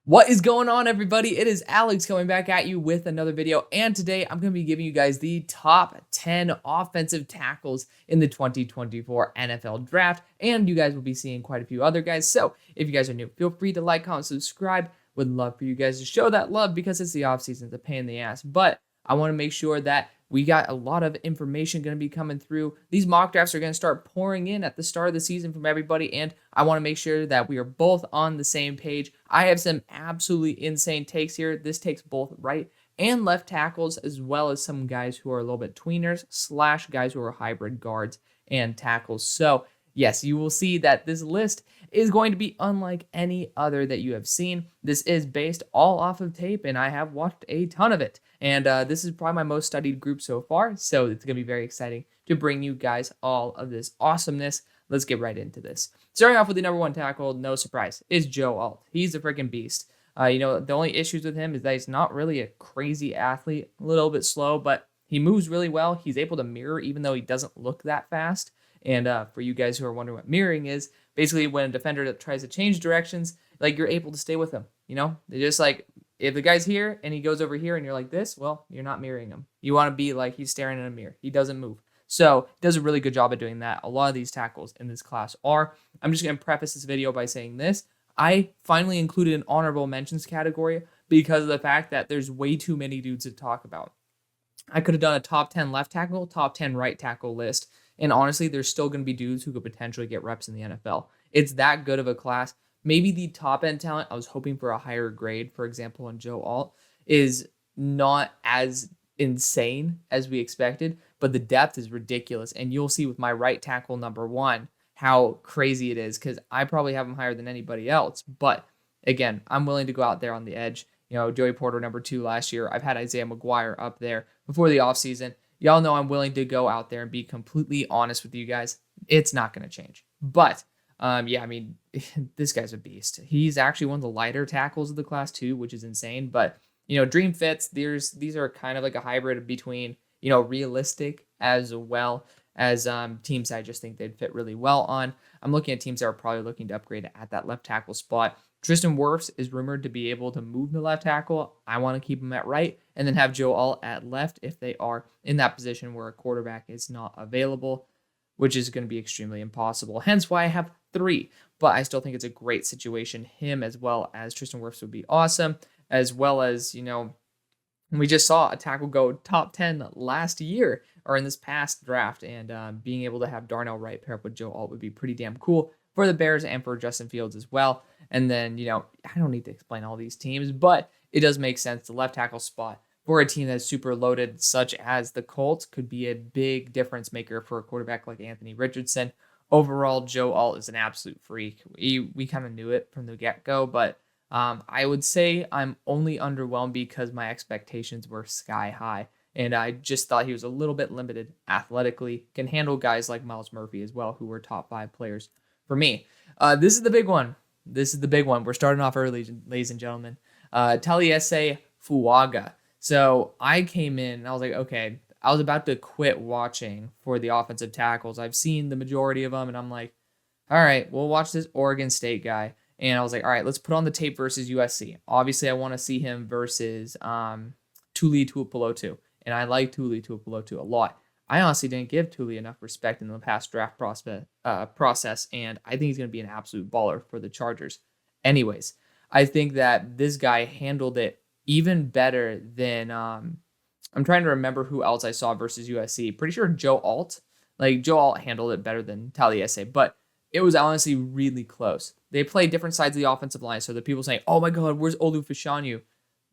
What is going on, everybody? It is Alex coming back at you with another video, and today I'm going to be giving you guys the top 10 offensive tackles in the 2024 NFL Draft, and you guys will be seeing quite a few other guys. So if you guys are new, feel free to like, comment, subscribe. Would love for you guys to show that love because it's the offseason. It's a pain in the ass, but I want to make sure that we got a lot of information going to be coming through. These mock drafts are going to start pouring in at the start of the season from everybody, and I want to make sure that we are both on the same page. I have some absolutely insane takes here. This takes both right and left tackles, as well as some guys who are a little bit tweeners / guys who are hybrid guards and tackles. So yes, you will see that this list is going to be unlike any other that you have seen. This is based all off of tape, and I have watched a ton of it. And this is probably my most studied group so far, so it's going to be very exciting to bring you guys all of this awesomeness. Let's get right into this. Starting off with the number one tackle, no surprise, is Joe Alt. He's a freaking beast. The only issues with him is that he's not really a crazy athlete, a little bit slow, but he moves really well. He's able to mirror even though he doesn't look that fast. And for you guys who are wondering what mirroring is, basically when a defender tries to change directions, like you're able to stay with him. They're just like, if the guy's here and he goes over here and you're like this, well, you're not mirroring him. You want to be like he's staring in a mirror. He doesn't move. So he does a really good job at doing that. A lot of these tackles in this class are. I'm just going to preface this video by saying this. I finally included an honorable mentions category because of the fact that there's way too many dudes to talk about. I could have done a top 10 left tackle, top 10 right tackle list. And honestly, there's still going to be dudes who could potentially get reps in the NFL. It's that good of a class. Maybe the top end talent, I was hoping for a higher grade, for example, on Joe Alt, is not as insane as we expected, but the depth is ridiculous. And you'll see with my right tackle number one how crazy it is, because I probably have him higher than anybody else. But again, I'm willing to go out there on the edge. Joey Porter number 2 last year. I've had Isaiah McGuire up there before the offseason. Y'all know I'm willing to go out there and be completely honest with you guys. It's not going to change. But this guy's a beast. He's actually one of the lighter tackles of the class too, which is insane. But, dream fits, these are kind of like a hybrid between, realistic as well as teams I just think they'd fit really well on. I'm looking at teams that are probably looking to upgrade at that left tackle spot. Tristan Wirfs is rumored to be able to move the left tackle. I want to keep him at right and then have Joe Alt at left if they are in that position where a quarterback is not available, which is going to be extremely impossible. Hence why I have 3, but I still think it's a great situation. Him as well as Tristan Wirfs would be awesome, as well as, we just saw a tackle go top 10 last year or in this past draft, and being able to have Darnell Wright pair up with Joe Alt would be pretty damn cool for the Bears and for Justin Fields as well. And then, I don't need to explain all these teams, but it does make sense. The left tackle spot for a team that's super loaded, such as the Colts, could be a big difference maker for a quarterback like Anthony Richardson. Overall, Joe Alt is an absolute freak. We kind of knew it from the get-go, but I would say I'm only underwhelmed because my expectations were sky high. And I just thought he was a little bit limited athletically. Can handle guys like Myles Murphy as well, who were top 5 players for me. This is the big one. We're starting off early, ladies and gentlemen. TALIESE FUAGA. So I came in and I was like, okay, I was about to quit watching for the offensive tackles. I've seen the majority of them, and I'm like, all right, we'll watch this Oregon State guy. And I was like, all right, let's put on the tape versus USC. Obviously, I want to see him versus Tuli Tuipulotu. And I like Tuli Tuipulotu a lot. I honestly didn't give Tuli enough respect in the past draft process, and I think he's going to be an absolute baller for the Chargers. Anyways, I think that this guy handled it even better than I'm trying to remember who else I saw versus USC. Pretty sure Joe Alt. Joe Alt handled it better than TALIESE, but it was honestly really close. They play different sides of the offensive line, so the people saying, oh my God, where's Olu FASHANU?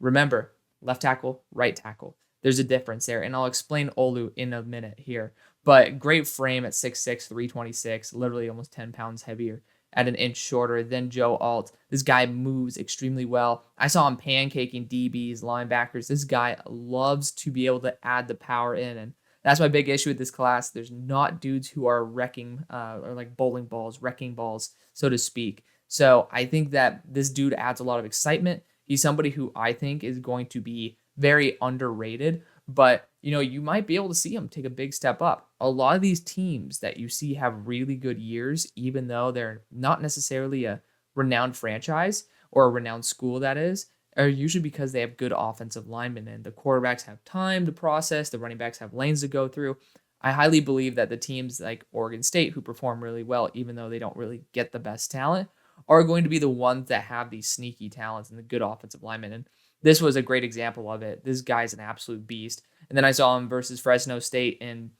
Remember, left tackle, right tackle. There's a difference there, and I'll explain Olu in a minute here. But great frame at 6'6", 326, literally almost 10 pounds heavier at an inch shorter than Joe Alt. This guy moves extremely well. I saw him pancaking DBs, linebackers. This guy loves to be able to add the power in, and that's my big issue with this class. There's not dudes who are wrecking or like bowling balls, wrecking balls, so to speak. So I think that this dude adds a lot of excitement. He's somebody who I think is going to be very underrated, but you might be able to see him take a big step up. A lot of these teams that you see have really good years, even though they're not necessarily a renowned franchise, or a renowned school that is, are usually because they have good offensive linemen and the quarterbacks have time to process, the running backs have lanes to go through. I highly believe that the teams like Oregon State, who perform really well, even though they don't really get the best talent, are going to be the ones that have these sneaky talents and the good offensive linemen. And this was a great example of it. This guy's an absolute beast. And then I saw him versus Fresno State, and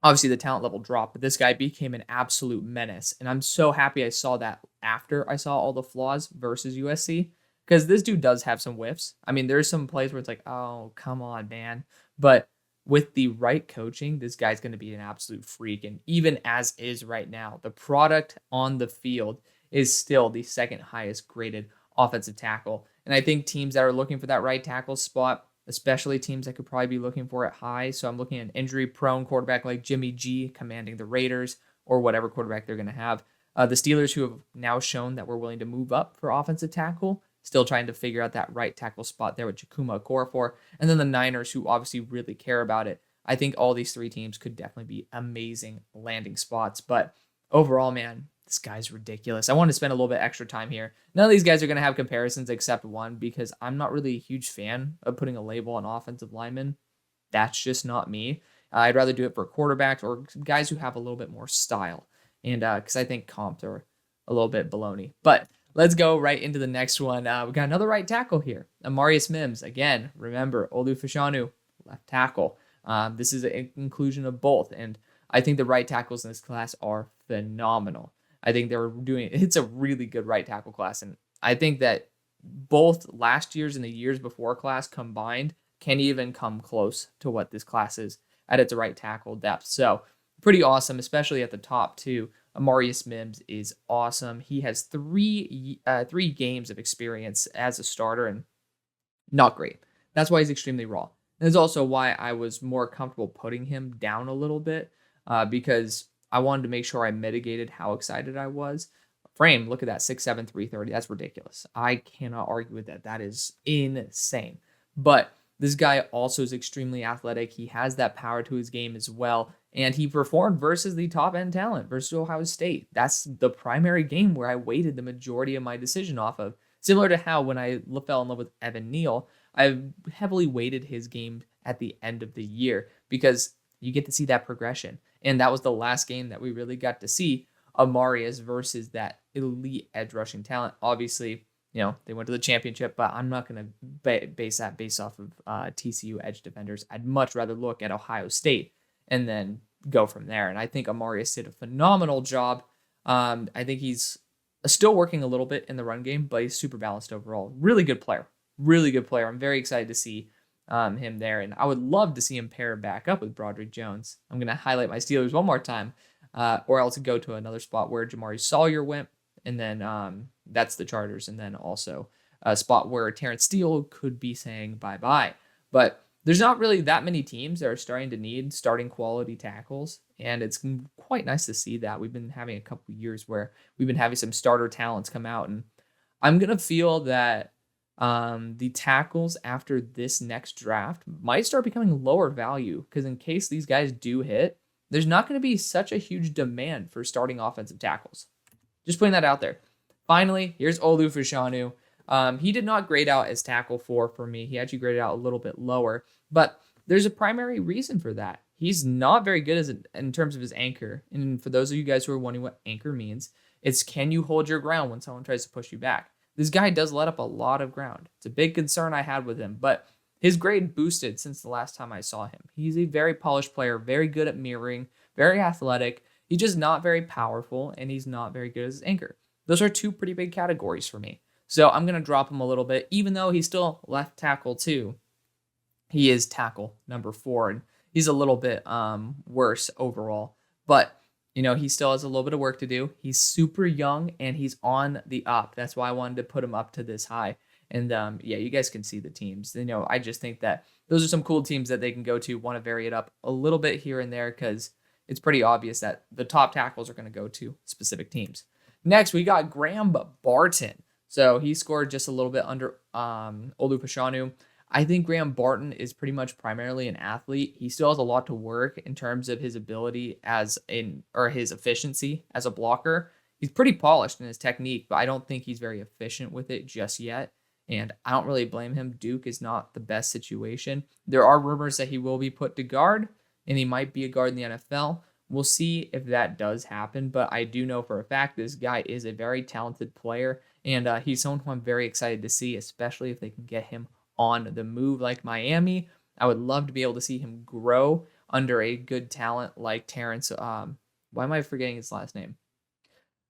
obviously the talent level dropped, but this guy became an absolute menace. And I'm so happy I saw that after I saw all the flaws versus USC, because this dude does have some whiffs. I mean, there's some plays where it's like, oh, come on, man. But with the right coaching, this guy's going to be an absolute freak. And even as is right now, the product on the field is still the second highest graded offensive tackle. And I think teams that are looking for that right tackle spot, especially teams that could probably be looking for it high. So I'm looking at an injury-prone quarterback like Jimmy G commanding the Raiders, or whatever quarterback they're going to have. The Steelers, who have now shown that we're willing to move up for offensive tackle, still trying to figure out that right tackle spot there with Jakuma Okorafor. And then the Niners, who obviously really care about it. I think all these three teams could definitely be amazing landing spots. But overall, man, this guy's ridiculous. I want to spend a little bit extra time here. None of these guys are going to have comparisons except one, because I'm not really a huge fan of putting a label on offensive linemen. That's just not me. I'd rather do it for quarterbacks or guys who have a little bit more style. And because I think comps are a little bit baloney. But let's go right into the next one. We got another right tackle here. Amarius Mims. Again, remember, Olu Fashanu, left tackle. This is an inclusion of both. And I think the right tackles in this class are phenomenal. I think it's a really good right tackle class. And I think that both last year's and the years before class combined can't even come close to what this class is at its right tackle depth. So pretty awesome, especially at the top too. Amarius Mims is awesome. He has three games of experience as a starter, and not great. That's why he's extremely raw. And it's also why I was more comfortable putting him down a little bit, because I wanted to make sure I mitigated how excited I was. Frame, look at that, 6'7", 330. That's ridiculous. I cannot argue with that. That is insane. But this guy also is extremely athletic. He has that power to his game as well. And he performed versus the top-end talent, versus Ohio State. That's the primary game where I weighted the majority of my decision off of. Similar to how when I fell in love with Evan Neal, I heavily weighted his game at the end of the year, because you get to see that progression. And that was the last game that we really got to see Amarius versus that elite edge rushing talent. Obviously, they went to the championship, but I'm not going to base that based off of TCU edge defenders. I'd much rather look at Ohio State and then go from there. And I think Amarius did a phenomenal job. I think he's still working a little bit in the run game, but he's super balanced overall. Really good player. Really good player. I'm very excited to see him there. And I would love to see him pair back up with Broderick Jones. I'm going to highlight my Steelers one more time, or else go to another spot where Jamari Sawyer went. And then that's the Chargers. And then also a spot where Terrence Steele could be saying bye-bye. But there's not really that many teams that are starting to need starting quality tackles. And it's quite nice to see that. We've been having a couple years where we've been having some starter talents come out. And I'm going to feel that the tackles after this next draft might start becoming lower value, because in case these guys do hit, there's not going to be such a huge demand for starting offensive tackles. Just putting that out there. Finally, here's Olu Fashanu. He did not grade out as tackle 4 for me. He actually graded out a little bit lower, but there's a primary reason for that. He's not very good in terms of his anchor. And for those of you guys who are wondering what anchor means, it's can you hold your ground when someone tries to push you back? This guy does let up a lot of ground. It's a big concern I had with him, but his grade boosted since the last time I saw him. He's a very polished player, very good at mirroring, very athletic. He's just not very powerful, and he's not very good as an anchor. Those are two pretty big categories for me. So I'm going to drop him a little bit, even though he's still left tackle 2. He is tackle number 4, and he's a little bit worse overall. But he still has a little bit of work to do. He's super young, and he's on the up. That's why I wanted to put him up to this high. And yeah, you guys can see the teams. I just think that those are some cool teams that they can go to. Want to vary it up a little bit here and there, because it's pretty obvious that the top tackles are going to go to specific teams. Next, we got Graham Barton. So he scored just a little bit under Olu Fashanu. I think Graham Barton is pretty much primarily an athlete. He still has a lot to work in terms of his ability his efficiency as a blocker. He's pretty polished in his technique, but I don't think he's very efficient with it just yet. And I don't really blame him. Duke is not the best situation. There are rumors that he will be put to guard, and he might be a guard in the NFL. We'll see if that does happen, but I do know for a fact this guy is a very talented player, and he's someone who I'm very excited to see, especially if they can get him on the move like Miami. I would love to be able to see him grow under a good talent like Terrence. Why am I forgetting his last name?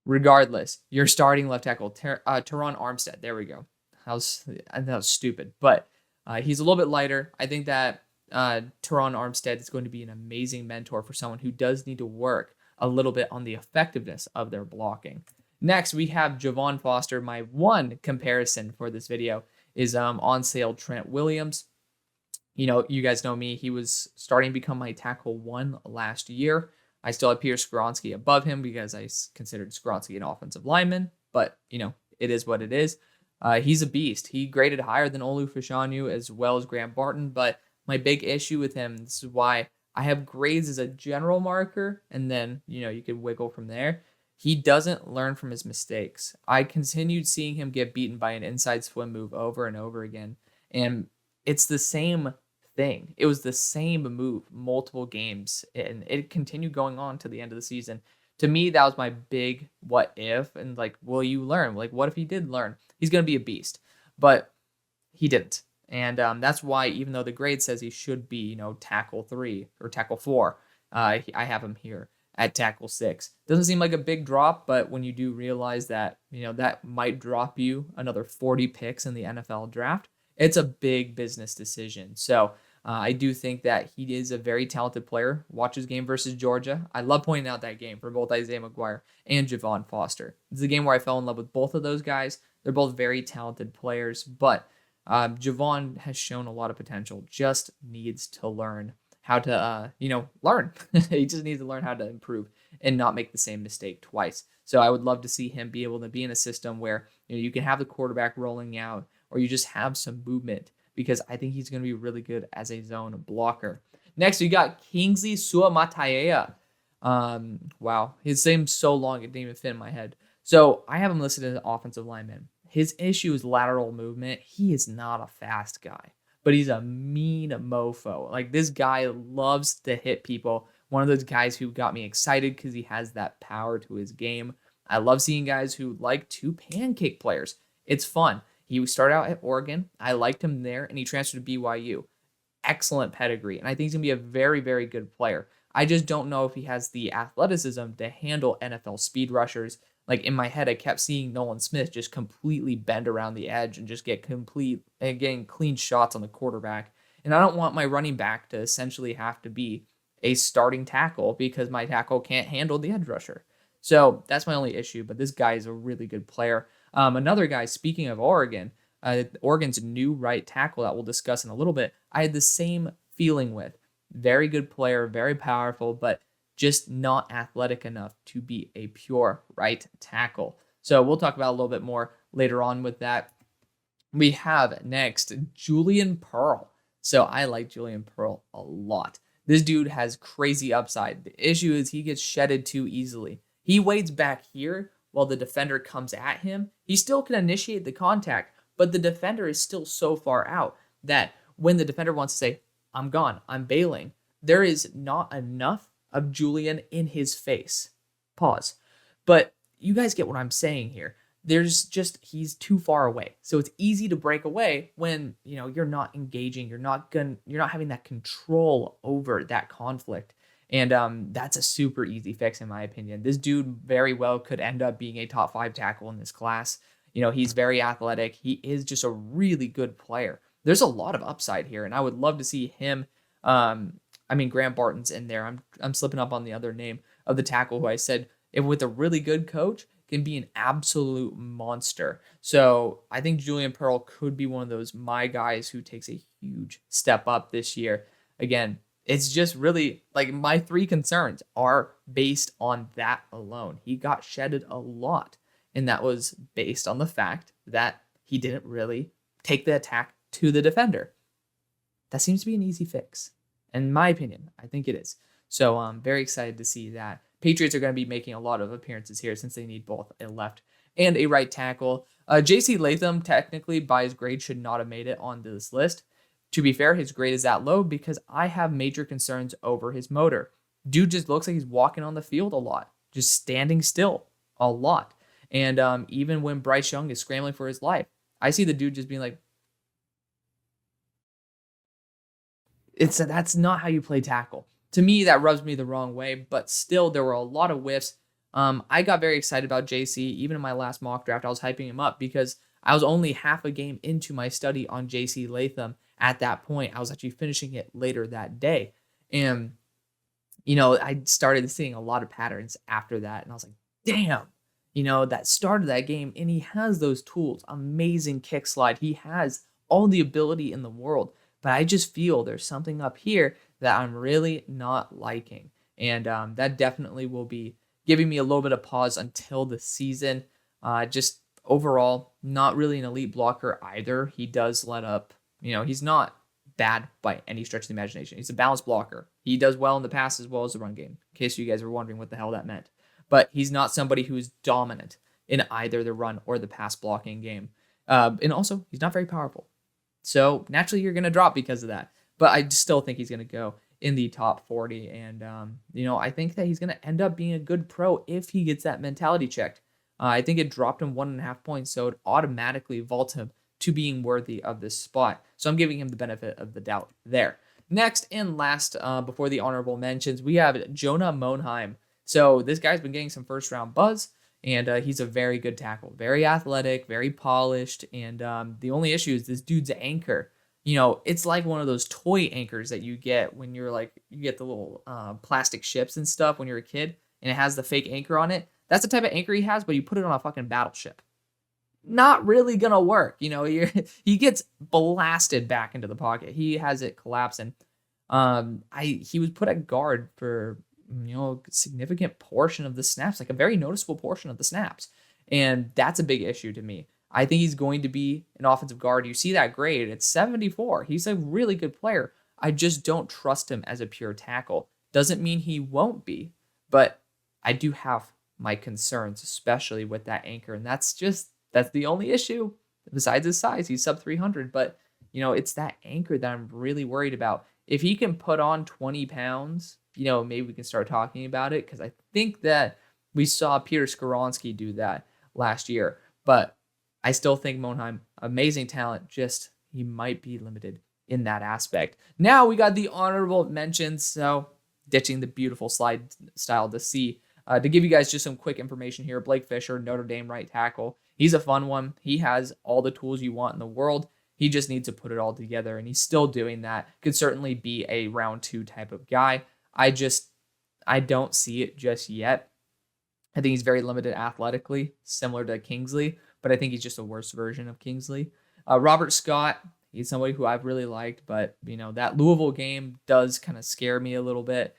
Regardless, you're starting left tackle, Teron Armstead. There we go. I think that was stupid, but he's a little bit lighter. I think that Teron Armstead is going to be an amazing mentor for someone who does need to work a little bit on the effectiveness of their blocking. Next, we have Javon Foster. My one comparison for this video is on sale Trent Williams. You know, you guys know me. He was starting to become my tackle 1 last year. I still have Pierre Skronsky above him because I considered Skronsky an offensive lineman, but, you know, it is what it is. He's a beast. He graded higher than Olu FASHANU as well as Graham Barton, but my big issue with him, this is why I have grades as a general marker, and then, you know, you can wiggle from there. He doesn't learn from his mistakes. I continued seeing him get beaten by an inside swim move over and over again, and it's the same thing. It was the same move multiple games, and it continued going on to the end of the season. To me, that was my big what if, and like, will you learn? Like, what if he did learn? He's going to be a beast, but he didn't. And that's why, even though the grade says he should be, you know, tackle 3 or tackle 4, I have him here at tackle 6. Doesn't seem like a big drop, but when you do realize that, you know, that might drop you another 40 picks in the NFL draft, it's a big business decision. So I do think that he is a very talented player. Watch his game versus Georgia. I love pointing out that game for both Isaiah McGuire and Javon Foster. It's a game where I fell in love with both of those guys. They're both very talented players, but Javon has shown a lot of potential, just needs to learn how to, learn. He just needs to learn how to improve and not make the same mistake twice. So I would love to see him be able to be in a system where, you know, you can have the quarterback rolling out, or you just have some movement, because I think he's going to be really good as a zone blocker. Next, we got KINGSLEY SUAMATAI. Wow, his name's so long it didn't even fit in my head. So I have him listed as an offensive lineman. His issue is lateral movement. He is not a fast guy, but he's a mean mofo. Like, this guy loves to hit people. One of those guys who got me excited because he has that power to his game. I love seeing guys who like to pancake players. It's fun. He started out at Oregon. I liked him there, and he transferred to BYU. Excellent pedigree, and I think he's going to be a very, very good player. I just don't know if he has the athleticism to handle NFL speed rushers. Like, in my head, I kept seeing Nolan Smith just completely bend around the edge and just getting clean shots on the quarterback. And I don't want my running back to essentially have to be a starting tackle because my tackle can't handle the edge rusher. So that's my only issue, but this guy is a really good player. Another guy, speaking of Oregon, Oregon's new right tackle that we'll discuss in a little bit, I had the same feeling with. Very good player, very powerful, but just not athletic enough to be a pure right tackle. So we'll talk about a little bit more later on with that. We have next Julian Pearl. So I like Julian Pearl a lot. This dude has crazy upside. The issue is he gets shedded too easily. He waits back here while the defender comes at him. He still can initiate the contact, but the defender is still so far out that when the defender wants to say, I'm gone, I'm bailing, there is not enough of Julian in his face. Pause. But you guys get what I'm saying here. He's too far away. So it's easy to break away when, you know, you're not engaging, you're not having that control over that conflict. And that's a super easy fix in my opinion. This dude very well could end up being a top 5 tackle in this class. You know, he's very athletic. He is just a really good player. There's a lot of upside here, and I would love to see him. Graham Barton's in there. I'm slipping up on the other name of the tackle who I said, if with a really good coach, can be an absolute monster. So I think Julian Pearl could be one of those my guys who takes a huge step up this year. Again, it's just really like my 3 concerns are based on that alone. He got shedded a lot, and that was based on the fact that he didn't really take the attack to the defender. That seems to be an easy fix. In my opinion, I think it is. So I'm very excited to see that. Patriots are going to be making a lot of appearances here since they need both a left and a right tackle. JC Latham, technically, by his grade, should not have made it on this list. To be fair, his grade is that low because I have major concerns over his motor. Dude just looks like he's walking on the field a lot, just standing still a lot. And even when Bryce Young is scrambling for his life, I see the dude just being like, that's not how you play tackle. To me, that rubs me the wrong way, but still, there were a lot of whiffs. I got very excited about JC. Even in my last mock draft, I was hyping him up because I was only half a game into my study on JC Latham at that point. I was actually finishing it later that day. And, I started seeing a lot of patterns after that. And I was like, damn, that started that game. And he has those tools. Amazing kick slide. He has all the ability in the world. But I just feel there's something up here that I'm really not liking. And that definitely will be giving me a little bit of pause until the season. Just overall, not really an elite blocker either. He does let up, he's not bad by any stretch of the imagination. He's a balanced blocker. He does well in the pass as well as the run game, in case you guys were wondering what the hell that meant. But he's not somebody who's dominant in either the run or the pass blocking game. And also, he's not very powerful. So naturally, you're going to drop because of that. But I still think he's going to go in the top 40. And, I think that he's going to end up being a good pro if he gets that mentality checked. I think it dropped him 1.5 points, so it automatically vaults him to being worthy of this spot. So I'm giving him the benefit of the doubt there. Next and last, before the honorable mentions, we have JONAH MONHEIM. So this guy's been getting some first-round buzz. And he's a very good tackle, very athletic, very polished. And the only issue is this dude's anchor. It's like one of those toy anchors that you get when you get the little plastic ships and stuff when you're a kid, and it has the fake anchor on it. That's the type of anchor he has, but you put it on a fucking battleship. Not really gonna work. He gets blasted back into the pocket. He has it collapsing. He was put at guard for a significant portion of the snaps, like a very noticeable portion of the snaps. And that's a big issue to me. I think he's going to be an offensive guard. You see that grade, it's 74. He's a really good player. I just don't trust him as a pure tackle. Doesn't mean he won't be, but I do have my concerns, especially with that anchor. And that's the only issue. Besides his size, he's sub 300, but it's that anchor that I'm really worried about. If he can put on 20 pounds, maybe we can start talking about it, because I think that we saw Peter Skoronski do that last year. But I still think MONHEIM, amazing talent, just he might be limited in that aspect. Now we got the honorable mentions, so ditching the beautiful slide style to see. To give you guys just some quick information here, Blake Fisher, Notre Dame right tackle. He's a fun one. He has all the tools you want in the world. He just needs to put it all together, and he's still doing that. Could certainly be a round 2 type of guy. I don't see it just yet. I think he's very limited athletically, similar to Kingsley, but I think he's just a worse version of Kingsley. Robert Scott, he's somebody who I've really liked, but that Louisville game does kind of scare me a little bit.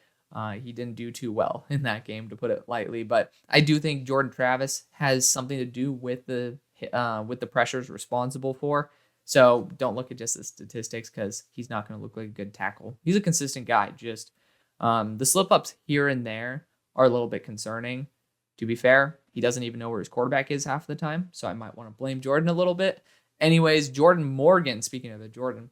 He didn't do too well in that game, to put it lightly, but I do think Jordan Travis has something to do with the pressures responsible for. So don't look at just the statistics, because he's not going to look like a good tackle. He's a consistent guy. Just the slip-ups here and there are a little bit concerning. To be fair, he doesn't even know where his quarterback is half the time, so I might want to blame Jordan a little bit. Anyways, Jordan Morgan, speaking of Jordan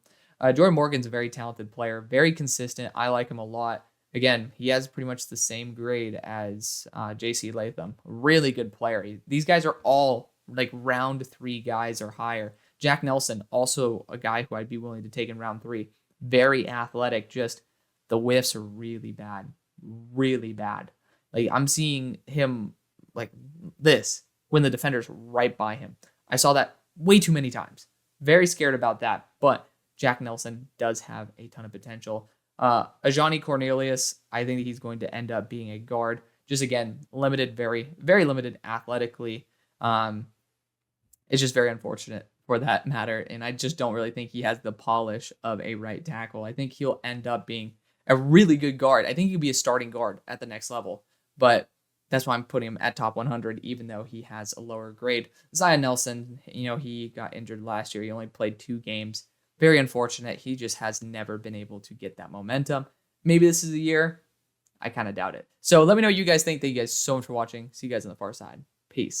Morgan's a very talented player, very consistent. I like him a lot. Again, he has pretty much the same grade as JC Latham. Really good player. These guys are all like round 3 guys or higher. Jack Nelson, also a guy who I'd be willing to take in round 3. Very athletic, just the whiffs are really bad. Really bad. Like, I'm seeing him like this when the defender's right by him. I saw that way too many times. Very scared about that, but Jack Nelson does have a ton of potential. Ajani Cornelius, I think he's going to end up being a guard. Just again, limited, very, very limited athletically. It's just very unfortunate for that matter, and I just don't really think he has the polish of a right tackle. I think he'll end up being a really good guard. I think he'll be a starting guard at the next level, but that's why I'm putting him at top 100, even though he has a lower grade. Zion Nelson, he got injured last year. He only played 2 games. Very unfortunate. He just has never been able to get that momentum. Maybe this is the year. I kind of doubt it. So let me know what you guys think. Thank you guys so much for watching. See you guys on the far side. Peace.